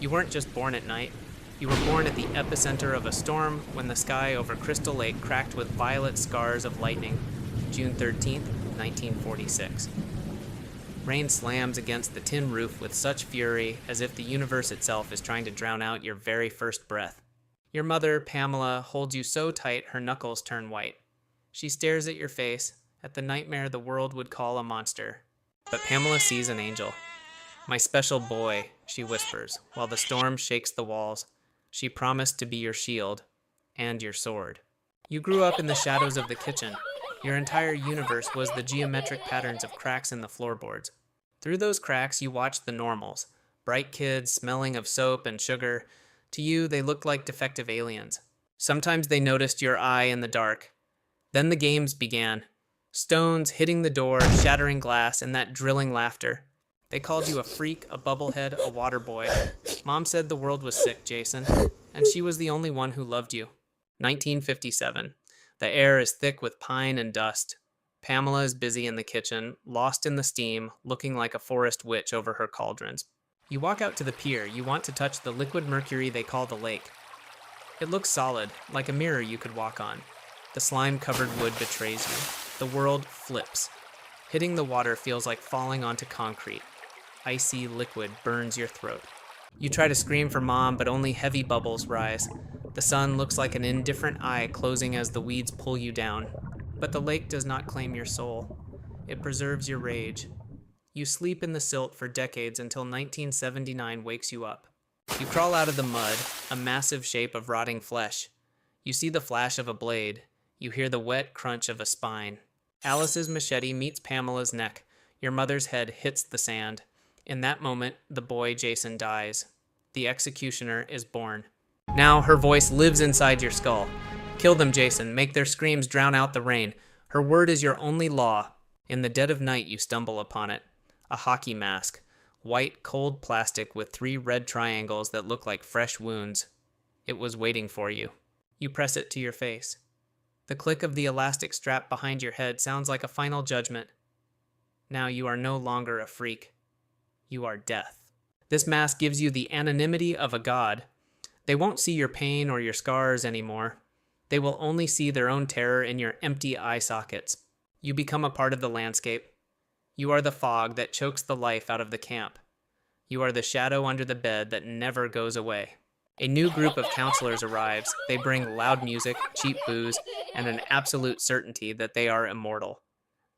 You weren't just born at night. You were born at the epicenter of a storm when the sky over Crystal Lake cracked with violet scars of lightning, June 13th, 1946. Rain slams against the tin roof with such fury as if the universe itself is trying to drown out your very first breath. Your mother, Pamela, holds you so tight her knuckles turn white. She stares at your face, at the nightmare the world would call a monster. But Pamela sees an angel. "My special boy," she whispers, while the storm shakes the walls. She promised to be your shield and your sword. You grew up in the shadows of the kitchen. Your entire universe was the geometric patterns of cracks in the floorboards. Through those cracks, you watched the normals. Bright kids smelling of soap and sugar. To you, they looked like defective aliens. Sometimes they noticed your eye in the dark. Then the games began. Stones hitting the door, shattering glass, and that drilling laughter. They called you a freak, a bubblehead, a water boy. Mom said the world was sick, Jason, and she was the only one who loved you. 1957. The air is thick with pine and dust. Pamela is busy in the kitchen, lost in the steam, looking like a forest witch over her cauldrons. You walk out to the pier. You want to touch the liquid mercury they call the lake. It looks solid, like a mirror you could walk on. The slime-covered wood betrays you. The world flips. Hitting the water feels like falling onto concrete. Icy liquid burns your throat. You try to scream for Mom, but only heavy bubbles rise. The sun looks like an indifferent eye closing as the weeds pull you down. But the lake does not claim your soul. It preserves your rage. You sleep in the silt for decades until 1979 wakes you up. You crawl out of the mud, a massive shape of rotting flesh. You see the flash of a blade. You hear the wet crunch of a spine. Alice's machete meets Pamela's neck. Your mother's head hits the sand. In that moment, the boy Jason dies. The executioner is born. Now her voice lives inside your skull. Kill them, Jason. Make their screams drown out the rain. Her word is your only law. In the dead of night, you stumble upon it. A hockey mask. White, cold plastic with 3 red triangles that look like fresh wounds. It was waiting for you. You press it to your face. The click of the elastic strap behind your head sounds like a final judgment. Now you are no longer a freak. You are death. This mask gives you the anonymity of a god. They won't see your pain or your scars anymore. They will only see their own terror in your empty eye sockets. You become a part of the landscape. You are the fog that chokes the life out of the camp. You are the shadow under the bed that never goes away. A new group of counselors arrives. They bring loud music, cheap booze, and an absolute certainty that they are immortal.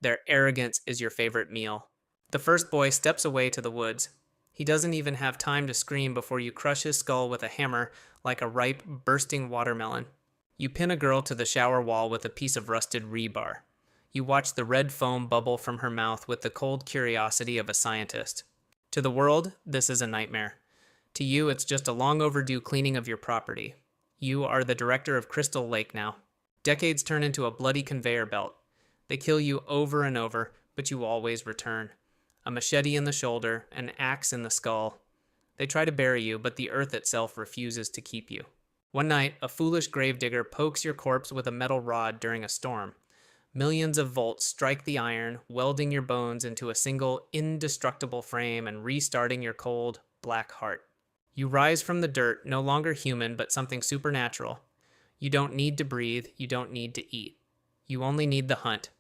Their arrogance is your favorite meal. The first boy steps away to the woods. He doesn't even have time to scream before you crush his skull with a hammer like a ripe, bursting watermelon. You pin a girl to the shower wall with a piece of rusted rebar. You watch the red foam bubble from her mouth with the cold curiosity of a scientist. To the world, this is a nightmare. To you, it's just a long overdue cleaning of your property. You are the director of Crystal Lake now. Decades turn into a bloody conveyor belt. They kill you over and over, but you always return. A machete in the shoulder, an axe in the skull. They try to bury you, but the earth itself refuses to keep you. One night, a foolish gravedigger pokes your corpse with a metal rod during a storm. Millions of volts strike the iron, welding your bones into a single, indestructible frame and restarting your cold, black heart. You rise from the dirt, no longer human, but something supernatural. You don't need to breathe, you don't need to eat. You only need the hunt.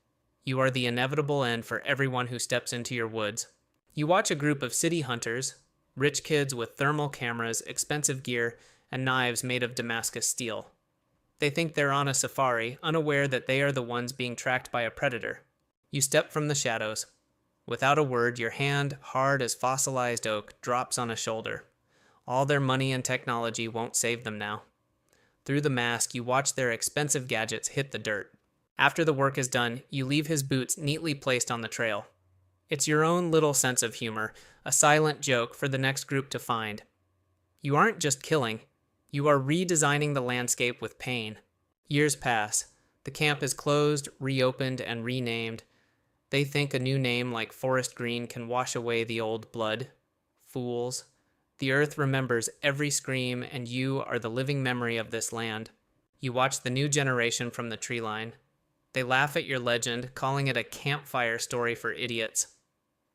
You are the inevitable end for everyone who steps into your woods. You watch a group of city hunters, rich kids with thermal cameras, expensive gear, and knives made of Damascus steel. They think they're on a safari, unaware that they are the ones being tracked by a predator. You step from the shadows. Without a word, your hand, hard as fossilized oak, drops on a shoulder. All their money and technology won't save them now. Through the mask, you watch their expensive gadgets hit the dirt. After the work is done, you leave his boots neatly placed on the trail. It's your own little sense of humor, a silent joke for the next group to find. You aren't just killing, you are redesigning the landscape with pain. Years pass. The camp is closed, reopened, and renamed. They think a new name like Forest Green can wash away the old blood. Fools. The earth remembers every scream, and you are the living memory of this land. You watch the new generation from the tree line. They laugh at your legend, calling it a campfire story for idiots.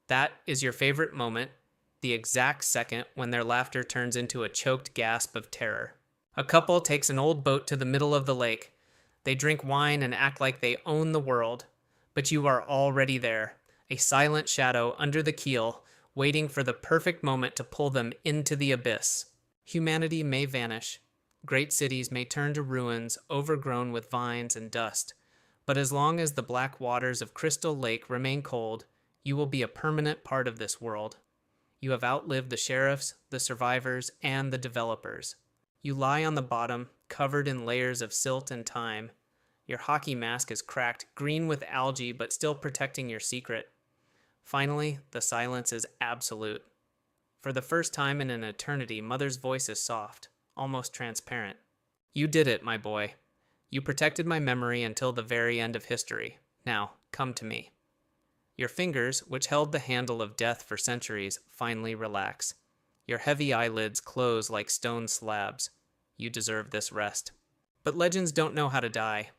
That is your favorite moment. the exact second when their laughter turns into a choked gasp of terror. A couple takes an old boat to the middle of the lake. They drink wine and act like they own the world. But you are already there, a silent shadow under the keel, waiting for the perfect moment to pull them into the abyss. Humanity may vanish. Great cities may turn to ruins overgrown with vines and dust. But as long as the black waters of Crystal Lake remain cold, you will be a permanent part of this world. You have outlived the sheriffs, the survivors, and the developers. You lie on the bottom, covered in layers of silt and time. Your hockey mask is cracked, green with algae, but still protecting your secret. Finally, the silence is absolute. For the first time in an eternity, Mother's voice is soft, almost transparent. You did it, my boy. You protected my memory until the very end of history. Now, come to me. Your fingers, which held the handle of death for centuries, finally relax. Your heavy eyelids close like stone slabs. You deserve this rest. But legends don't know how to die.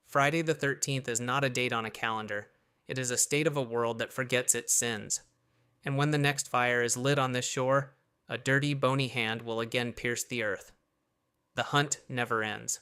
Friday the 13th is not a date on a calendar. It is a state of a world that forgets its sins. And when the next fire is lit on this shore, a dirty, bony hand will again pierce the earth. The hunt never ends.